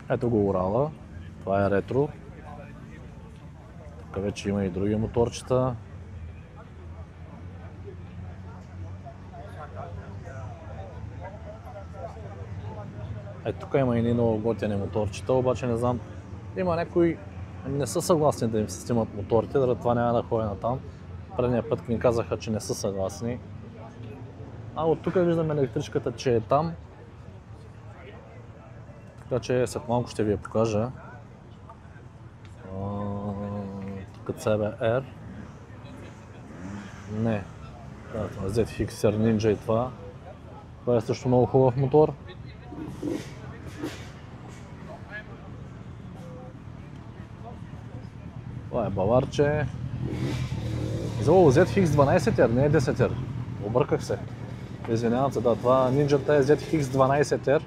Ето го Урала, това е ретро. Тук вече има и други моторчета. Ето тук има и много готини моторчета, обаче не знам, има някои не са съгласни да им се снимат моторите, заради това няма да ходя натам. Предния път ми казаха, че не са съгласни. А от тук виждам електричката, че е там. Така че след малко ще ви я покажа. Тук CBR. Не. Това е ZFXR Ninja и това. Това е също много хубав мотор. Това е баварче. Зело ZFX 12R, не е 10R. Обърках се. Извинявам се, да, това Ninja е ZFX 12R.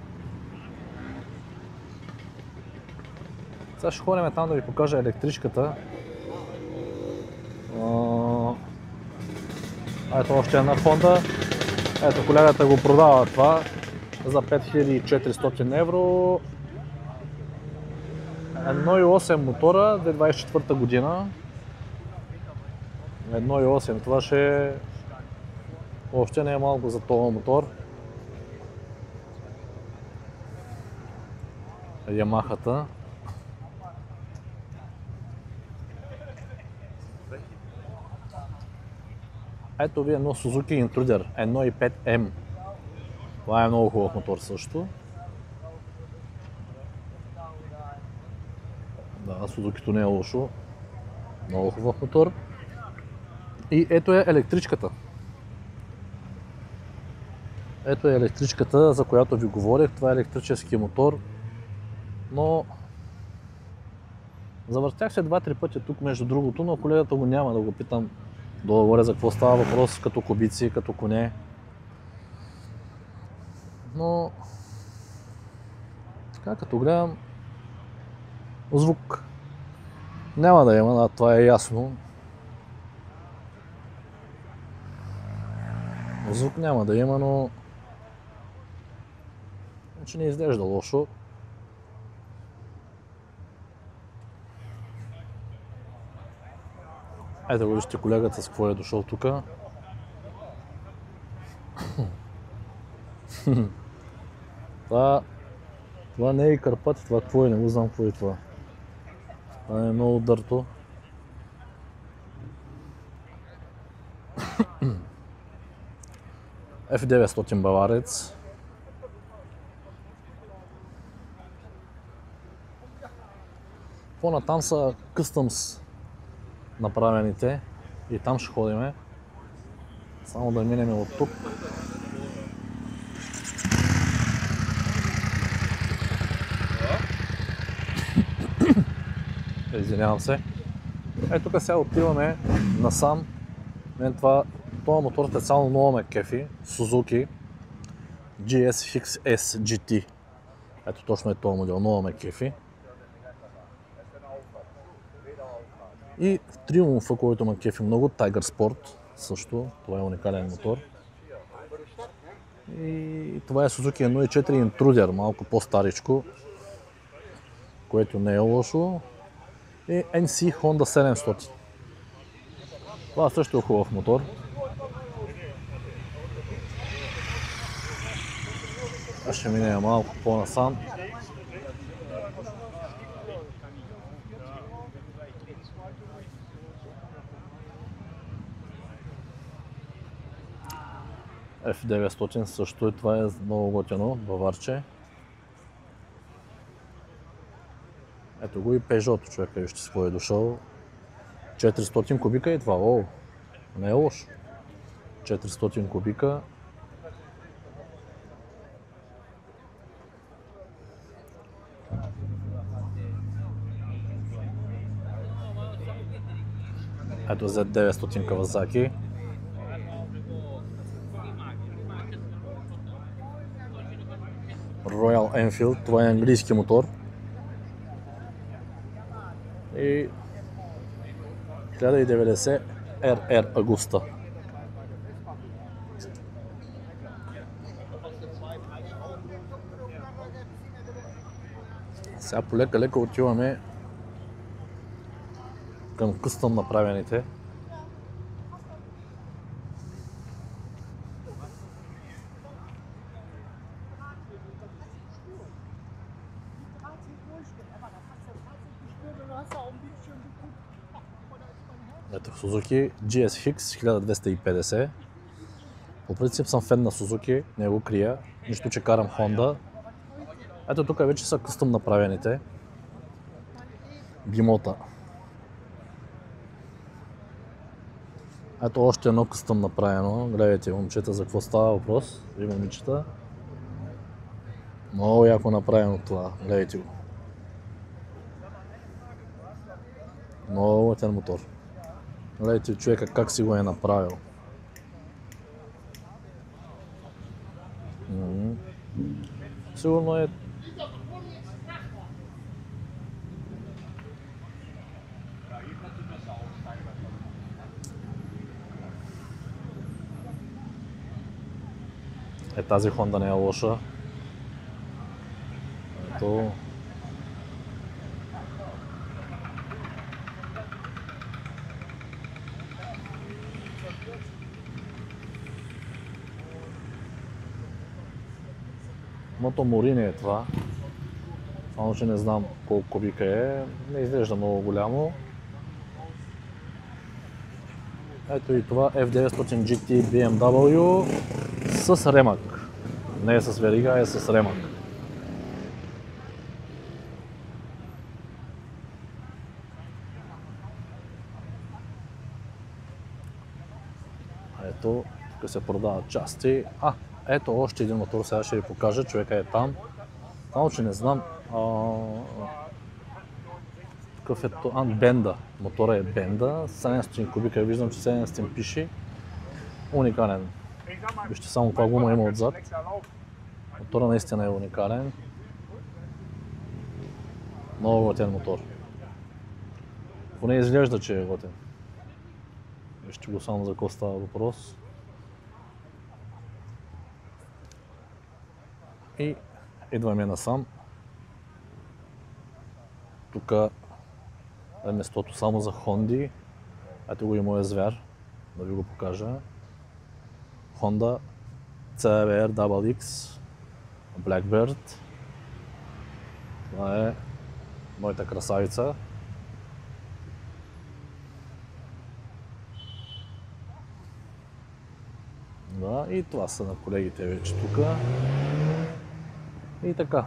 Сега ще ходим там да ви покажа електричката. Ето още една Honda. Ето колегата го продава това за 5400 евро. 1.8 мотора, 2024 година. 1.8, това ще е... Въобще не е малко за този мотор. Ямахата. Ето ви едно Suzuki Intruder 1.5M. Това е много хубав мотор също. Да, Suzuki-то не е лошо. Много хубав мотор. И ето е електричката. Ето е електричката, за която ви говорих. Това е електрически мотор. Но завъртях се 2-3 пъти тук между другото, но колегата го няма, да го питам да говоря за какво става въпрос, като кубици, като коне. Но така като гледам, звук няма да има, да, това е ясно. Звук няма да има, но че не изглежда лошо. Ето го вижте колегата с какво е дошъл тук. Това не е и Карпати, това какво е, не го знам какво е това. Това е много дърто. F900 баварец. По-натам са къстъмс направените и там ще ходиме. Само да минем от тук. Извинявам се. Ето тук сега отиваме насам. Мен това мотор специално много ме кефи. Suzuki GSX S GT. Ето точно е този модел, много ме кефи. И Триумфа, който ме кефи много, Tiger Sport също. Това е уникален мотор. И това е Suzuki 1.4 Intruder, малко по-старичко, което не е лошо. И NC Honda 700. Това също е хубав мотор. Аз ще минем малко по-насам. F900 също и това е много готино, баварче. Ето го и Peugeot, човека вижте с какво е дошъл. 400 кубика и това, о, не е лошо. 400 кубика. Ето Z900 Kawasaki. Royal Enfield, това е английски мотор. И 1090 RR Agusta. Сега полека-лека отиваме към къстъм направените. Ето Suzuki GSX 1250. По принцип съм фен на Suzuki, не го крия, нищо че карам Honda. Ето тук вече са къстъм направените бимота. Ето още едно къстъм направено. Гледайте, момчета, за какво става въпрос. И момичета. Много яко направено това. Гледайте го. Много летен мотор. Гледайте човека как си го е направил. Сигурно е тази Honda не е лоша. Ето. Мото Морини е това. Само че не знам колко кубика е. Не изглежда много голямо. Ето и това F900 GT BMW с ремък. Не е с верига, е с ремък. Ето, тук се продават части. Ето още един мотор, сега ще ви покажа, човека е там. Само че не знам. Какъв е то? Бенда. Мотора е Бенда. 700 кубика, виждам, че 700 пише. Уникален. Вижте само каква гума има отзад. Мотора наистина е уникален. Много готен мотор. Поне изглежда, че е готен. Вижте го само за какво става въпрос. И идваме насам. Тук е местото само за Хонди. Ето го и моя звяр, да ви го покажа. Honda CBR XX Blackbird. Това е моята красавица. Да, и това са на колегите вече тук. И така.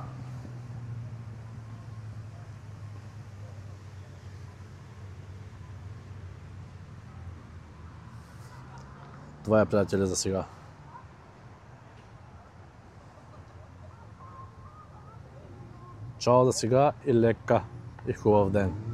Това е, приятели, за сега. Чао за сега и лека и хубав ден!